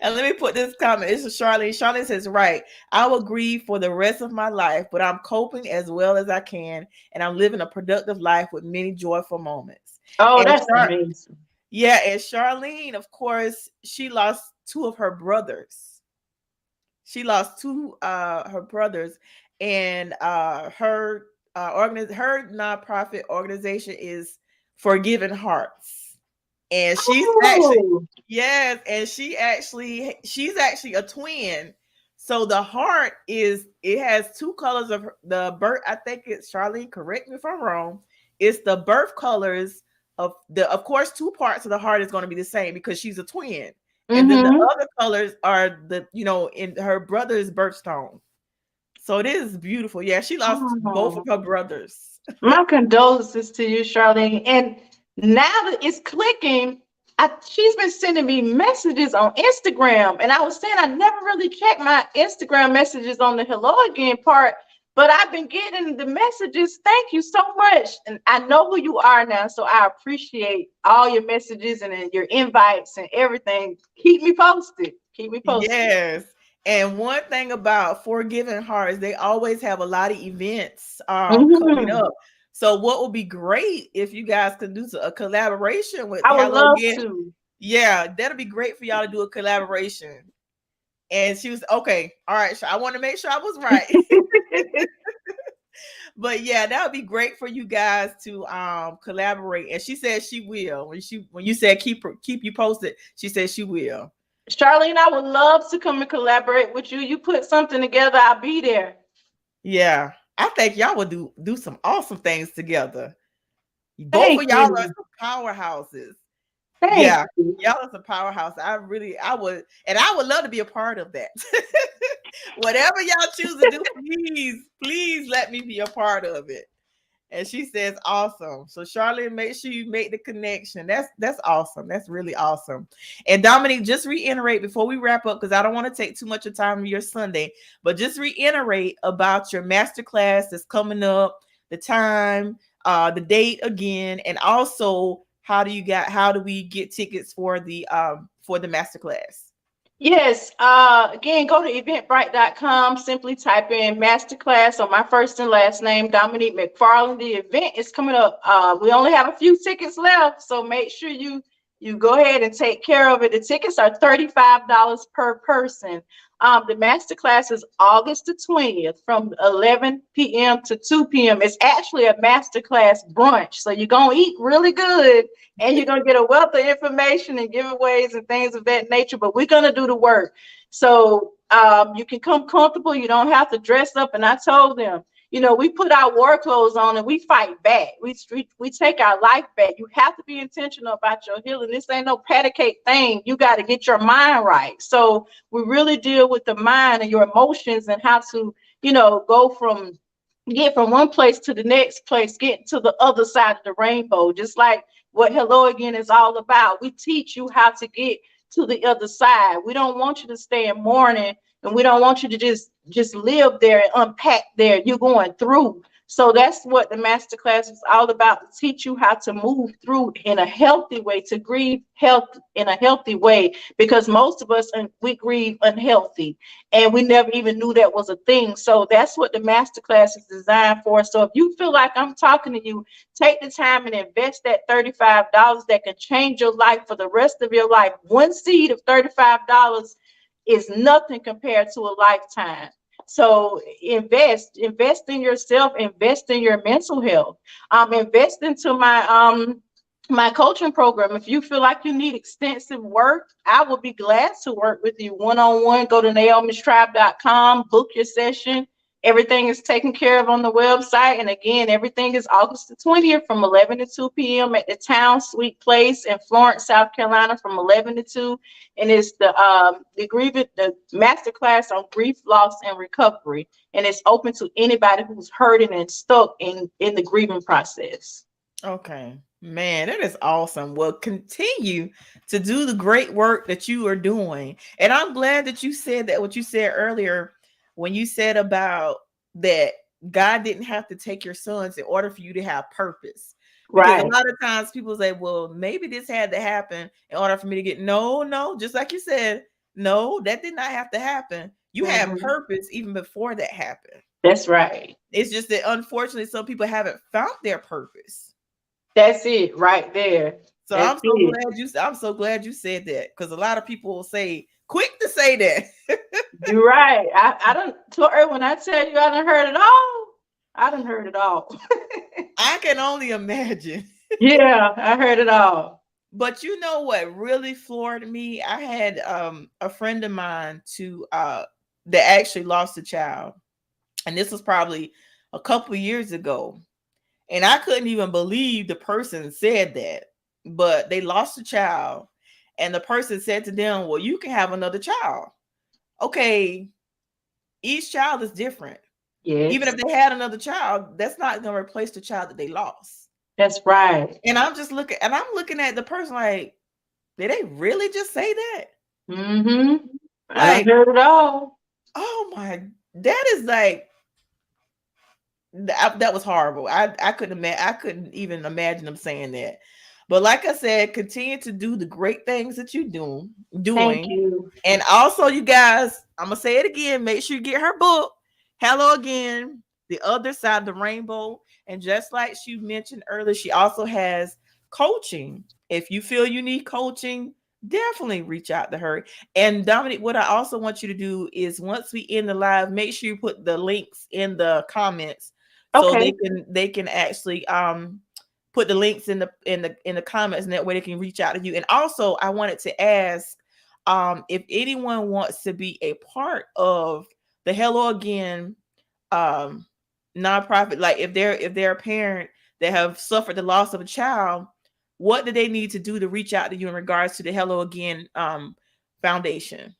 And let me put this comment. This is Charlene. Charlene says, right, I will grieve for the rest of my life, but I'm coping as well as I can, and I'm living a productive life with many joyful moments. Oh, And that's amazing. yeah, and Charlene, of course, she lost two of her brothers. She lost two her brothers, and her nonprofit organization is Forgiving Hearts. And she's actually, Oh. yes, and she's actually a twin. So the heart is, it has two colors of the birth. I think it's, Charlene, correct me if I'm wrong. It's the birth colors of course, two parts of the heart is going to be the same because she's a twin. And then the Mm-hmm. other colors are in her brother's birthstone. So it is beautiful. Yeah, she lost both of Oh. her brothers. My condolences to you, Charlene. And now that it's clicking, she's been sending me messages on Instagram. And I was saying I never really checked my Instagram messages on the Hello Again part, but I've been getting the messages. Thank you so much. And I know who you are now. So I appreciate all your messages and your invites and everything. Keep me posted. Keep me posted. Yes. And one thing about Forgiving Hearts, they always have a lot of events coming Mhm. up. So what would be great if you guys could do a collaboration with I would Hello love Again. to. Yeah, that'll be great for y'all to do a collaboration. And she was okay. All right, so I want to make sure I was right. But yeah, that would be great for you guys to collaborate. And she said she will. When you said keep you posted, she said she will. Charlene, I would love to come and collaborate with you. You put something together, I'll be there. Yeah. I think y'all would do some awesome things together. Both Thank of y'all are you. some powerhouses. Thank Yeah, you. y'all are some powerhouse. I would, and I would love to be a part of that. Whatever y'all choose to do, please let me be a part of it. And she says, awesome. So Charlotte, make sure you make the connection. That's awesome. That's really awesome. And Dominique, just reiterate before we wrap up, because I don't want to take too much of time of your Sunday, but just reiterate about your masterclass that's coming up, the time, the date again, and also how do we get tickets for the masterclass? Yes. Again, go to eventbrite.com. Simply type in masterclass or my first and last name, Dominique McFarland. The event is coming up. We only have a few tickets left, so make sure you go ahead and take care of it. The tickets are $35 per person. The masterclass is August the 20th from 11 p.m. to 2 p.m. It's actually a masterclass brunch, so you're gonna eat really good and you're gonna get a wealth of information and giveaways and things of that nature. But we're gonna do the work, so you can come comfortable. You don't have to dress up. And I told them, we put our war clothes on and we fight back. We take our life back. You have to be intentional about your healing. This ain't no patty cake thing. You got to get your mind right. So we really deal with the mind and your emotions and how to, get from one place to the next place, get to the other side of the rainbow, just like what Hello Again is all about. We teach you how to get to the other side. We don't want you to stay in mourning, and we don't want you to just live there and unpack there. You're going through. So that's what the masterclass is all about, to teach you how to move through in a healthy way, to grieve health in a healthy way, because most of us, we grieve unhealthy and we never even knew that was a thing. So that's what the masterclass is designed for. So if you feel like I'm talking to you, take the time and invest that $35 that can change your life for the rest of your life. One seed of $35 is nothing compared to a lifetime. So invest in yourself, invest in your mental health, invest into my coaching program. If you feel like you need extensive work, I will be glad to work with you one-on-one. Go to naomistribe.com, book your session. Everything is taken care of on the website. And again, everything is August the 20th from 11 to 2 p.m. at the Town Suite Place in Florence, South Carolina from 11 to 2. And it's the master class on grief, loss, and recovery. And it's open to anybody who's hurting and stuck in the grieving process. Okay, man, that is awesome. Well, continue to do the great work that you are doing. And I'm glad that you said that, what you said earlier, when you said about that God didn't have to take your sons in order for you to have purpose. Because Right. a lot of times people say, well, maybe this had to happen in order for me to get, no, just like you said, no, that did not have to happen. You had purpose even before that happened. That's right. It's just that unfortunately, some people haven't found their purpose. That's it right there. So I'm so glad you said that, because a lot of people will say, quick to say that. You're right. I don't, Tori, when I tell you I done heard it all, I done heard it all. I can only imagine. Yeah, I heard it all. But you know what really floored me? I had a friend of mine that actually lost a child. And this was probably a couple of years ago. And I couldn't even believe the person said that. But they lost a child. And the person said to them, well, you can have another child. Okay, each child is different. Yes. Even if they had another child, that's not going to replace the child that they lost. That's right. And I'm looking at the person like, did they really just say that? Mm-hmm. I heard it all. Oh my, that is like, that was horrible. I couldn't even imagine them saying that. But like I said, continue to do the great things that you're doing. Thank you. And also, you guys, I'm gonna say it again. Make sure you get her book, Hello Again, The Other Side of the Rainbow. And just like she mentioned earlier, she also has coaching. If you feel you need coaching, definitely reach out to her. And Dominique, what I also want you to do is, once we end the live, make sure you put the links in the comments, so they can actually put the links in the comments, and that way they can reach out to you. And also, I wanted to ask if anyone wants to be a part of the Hello Again nonprofit, like if they're a parent that have suffered the loss of a child, what do they need to do to reach out to you in regards to the Hello Again Foundation?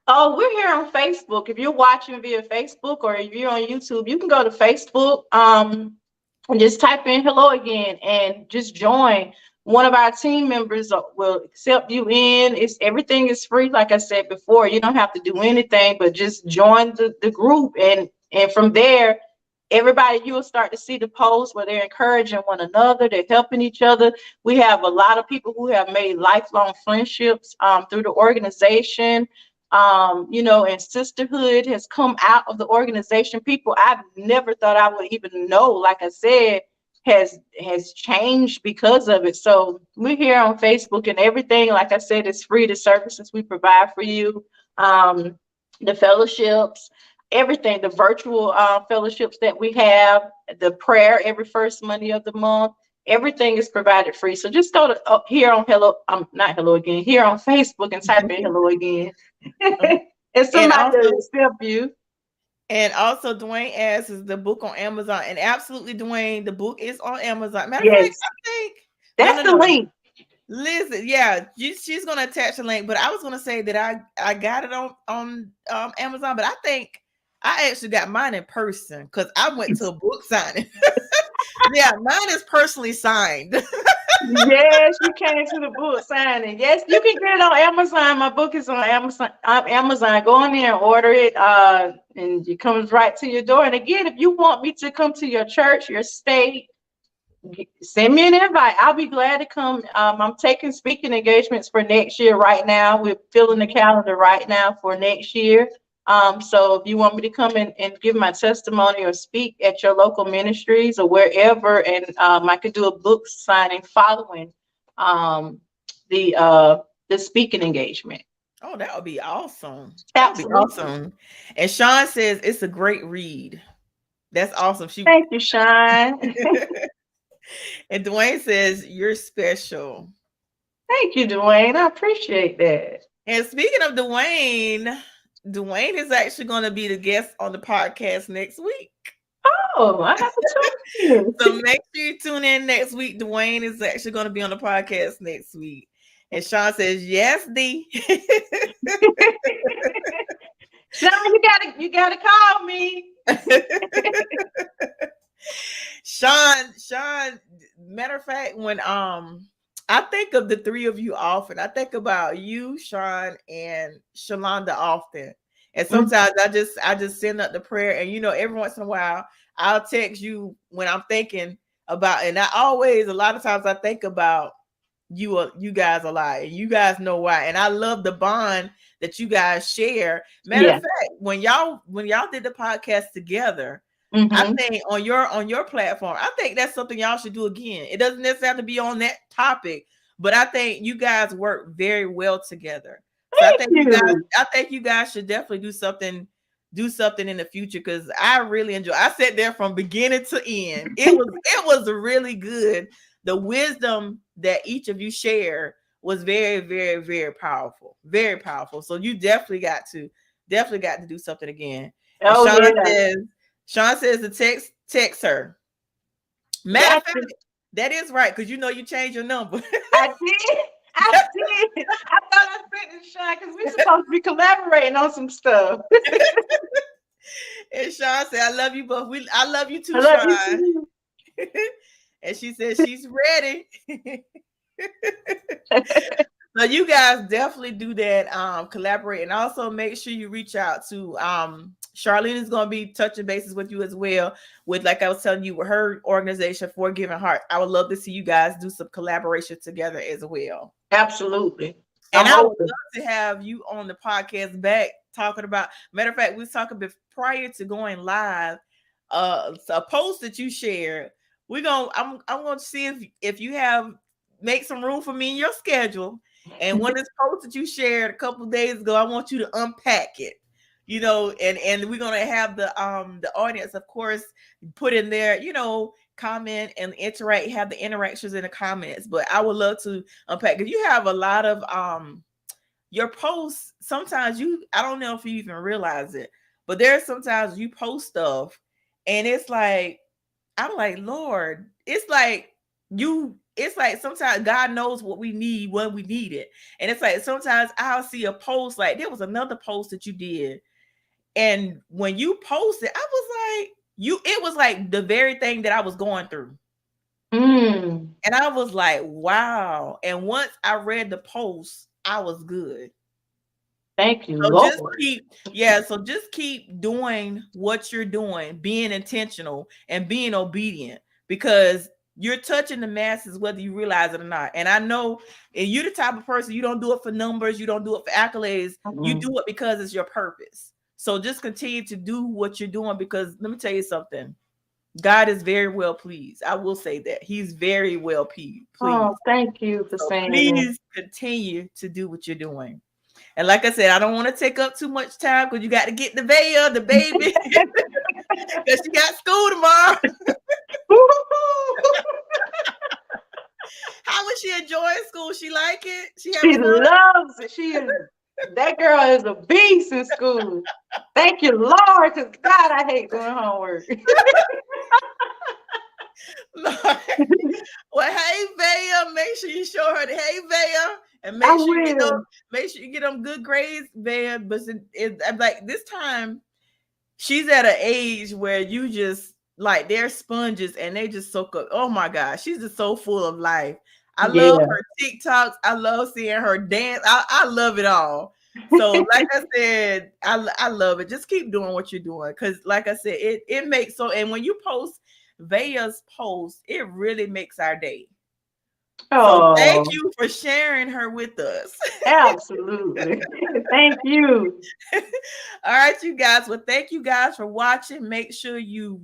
Oh, we're here on Facebook. If you're watching via Facebook, or if you're on YouTube, you can go to Facebook and just type in Hello Again and just join. One of our team members will accept you in. Everything is free. Like I said before, you don't have to do anything but just join the group. And from there, everybody, you will start to see the posts where they're encouraging one another, they're helping each other. We have a lot of people who have made lifelong friendships through the organization. And sisterhood has come out of the organization. People I've never thought I would even know, like I said, has changed because of it. So we're here on Facebook, and everything, like I said, is free. The services we provide for you, the fellowships, everything, the virtual fellowships that we have, the prayer every first Monday of the month, everything is provided free. So just go to here on not Hello Again, here on Facebook, and type in Hello Again. And somebody will accept you. And also, Dwayne asks, is the book on Amazon? And absolutely, Dwayne, the book is on Amazon. Matter of fact, I think that's the link. Listen, yeah, she's gonna attach the link, but I was gonna say that I got it on Amazon, but I think I actually got mine in person, because I went to a book signing. Yeah, mine is personally signed. Yes, you came to the book signing. Yes, you can get it on Amazon. My book is on Amazon. Go on there and order it, and it comes right to your door. And again, if you want me to come to your church, your state, send me an invite. I'll be glad to come. I'm taking speaking engagements for next year right now. We're filling the calendar right now for next year. So if you want me to come and give my testimony or speak at your local ministries or wherever, and I could do a book signing following the speaking engagement. Oh, that would be awesome. That would be awesome. And Sean says it's a great read. That's awesome. Thank you, Sean. And Dwayne says, "You're special." Thank you, Dwayne. I appreciate that. And speaking of Dwayne, Dwayne is actually going to be the guest on the podcast next week. Oh, I have to tune So in. make sure you tune in next week. Dwayne is actually going to be on the podcast next week. And Sean says, "Yes, D." Sean, you gotta call me. Sean, matter of fact, when I think of the three of you often. I think about you, Sean, and Shalonda often. And sometimes I just send up the prayer, and every once in a while I'll text you when I'm thinking about, and I always, a lot of times I think about you guys a lot, and you guys know why. And I love the bond that you guys share. Matter of fact, when y'all did the podcast together, I think on your platform, I think that's something y'all should do again. It doesn't necessarily have to be on that topic, but I think you guys work very well together. So I think you guys should definitely do something in the future, because I really enjoy. I sat there from beginning to end. It was really good. The wisdom that each of you share was very, very, very powerful. Very powerful. So you definitely got to do something again. And Sean says to text her. Matter of fact, that is right, because you changed your number. I did. I thought I sent it to Sean because we're supposed to be collaborating on some stuff. And Sean said, "I love you both. I love you too, I love Sean." you too. And she said she's ready. So you guys definitely do that, collaborate, and also make sure you reach out to Charlene is going to be touching bases with you as well, with, like I was telling you, with her organization, Forgiving Heart. I would love to see you guys do some collaboration together as well. Absolutely. And I would love to have you on the podcast back talking about, matter of fact, we was talking prior to going live, a post that you shared. I'm going to see if you have, make some room for me in your schedule. And one of this post that you shared a couple of days ago, I want you to unpack it, and we're going to have the audience, of course, put in there, comment and interact, have the interactions in the comments. But I would love to unpack, because you have a lot of your posts. Sometimes I don't know if you even realize it, but there's sometimes you post stuff and it's like, I'm like, Lord, it's like sometimes God knows what we need when we need it. And it's like sometimes I'll see a post, like there was another post that you did, and when you posted, I was like, it was like the very thing that I was going through. And I was like, wow. And once I read the post, I was good. Thank you, So Lord. Just keep doing what you're doing, being intentional and being obedient, because you're touching the masses whether you realize it or not. And I know, and you're the type of person, you don't do it for numbers, you don't do it for accolades, you do it because it's your purpose. So just continue to do what you're doing, because let me tell you something. God is very well pleased. I will say that. He's very well pleased. Oh, thank you for saying that. Please continue to do what you're doing. And like I said, I don't want to take up too much time, because you got to get the baby, because she got school tomorrow. How is she enjoying school? She like it? She loves it. That girl is a beast in school. Thank you, Lord, because God, I hate doing homework. Lord. Well, hey, Vaya, make sure you show her the hey, Vaya, and make sure you get them good grades, Vaya. But I'm like, this time, she's at an age where you just, like, they're sponges and they just soak up. Oh my gosh, she's just so full of life. I love her TikToks. I love seeing her dance. I love it all. So like I said, I love it. Just keep doing what you're doing, because like I said, it makes so, and when you post Vaya's post, it really makes our day. So thank you for sharing her with us. Absolutely. Thank you. All right, you guys. Well, thank you guys for watching. Make sure you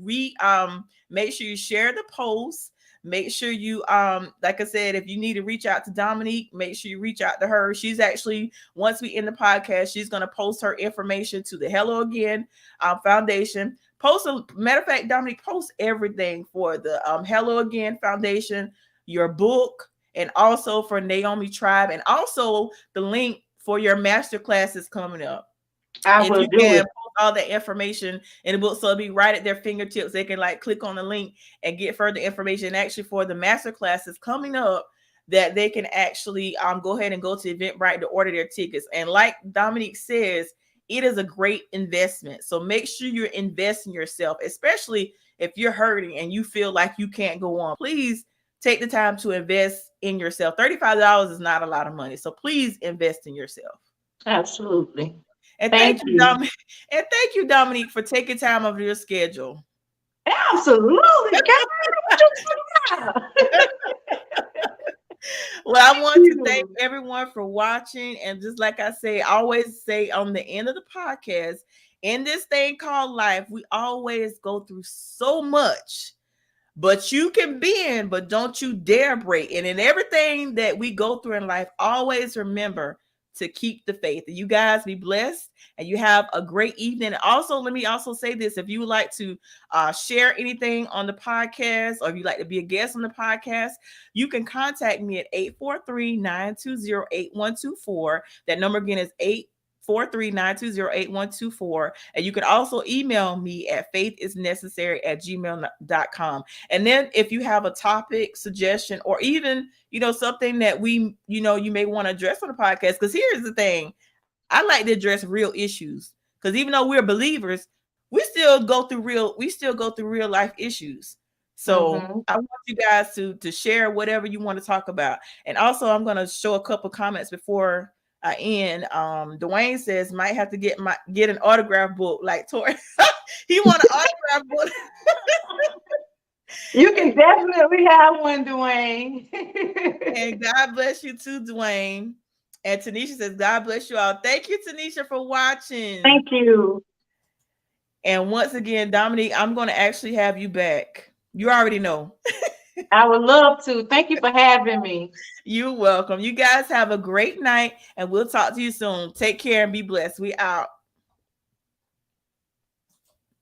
share the post. Make sure you, like I said, if you need to reach out to Dominique, make sure you reach out to her. She's actually, once we end the podcast, she's going to post her information to the Hello Again Foundation, Post a matter of fact, Dominique, post everything for the Hello Again Foundation, your book, and also for Naomi Tribe, and also the link for your master classes coming up. I If will you do can it. post all the information in the book, so it'll be right at their fingertips. They can like click on the link and get further information. Actually, for the master classes coming up, that they can actually go ahead and go to Eventbrite to order their tickets. And like Dominique says, it is a great investment. So make sure you're investing yourself, especially if you're hurting and you feel like you can't go on. Please take the time to invest in yourself. $35 is not a lot of money. So please invest in yourself. Absolutely. And Thank you. Dominique. And thank you, Dominique, for taking time out of your schedule. Absolutely. Well, I want to thank everyone for watching. And just like I say, I always say on the end of the podcast, in this thing called life, we always go through so much, but you can bend, but don't you dare break. And in everything that we go through in life, always remember to keep the faith. And you guys be blessed and you have a great evening. Also, let me also say this. If you would like to share anything on the podcast, or if you'd like to be a guest on the podcast, you can contact me at 843-920-8124. That number again is 843-920-8124. And you can also email me at faithisnecessary@gmail.com. And then if you have a topic suggestion, or even, something that you may want to address on the podcast, because here's the thing, I like to address real issues, because even though we're believers, we still go through real life issues. So I want you guys to share whatever you want to talk about. And also, I'm going to show a couple comments before I end. Dwayne says might have to get an autograph book like Tori. He want an autograph book. You can definitely have one, Dwayne. And God bless you too, Dwayne. And Tanisha says, God bless you all. Thank you, Tanisha, for watching. Thank you. And once again, Dominique, I'm going to actually have you back. You already know. I would love to. Thank you for having me. You're welcome. You guys have a great night, and we'll talk to you soon. Take care and be blessed. We out.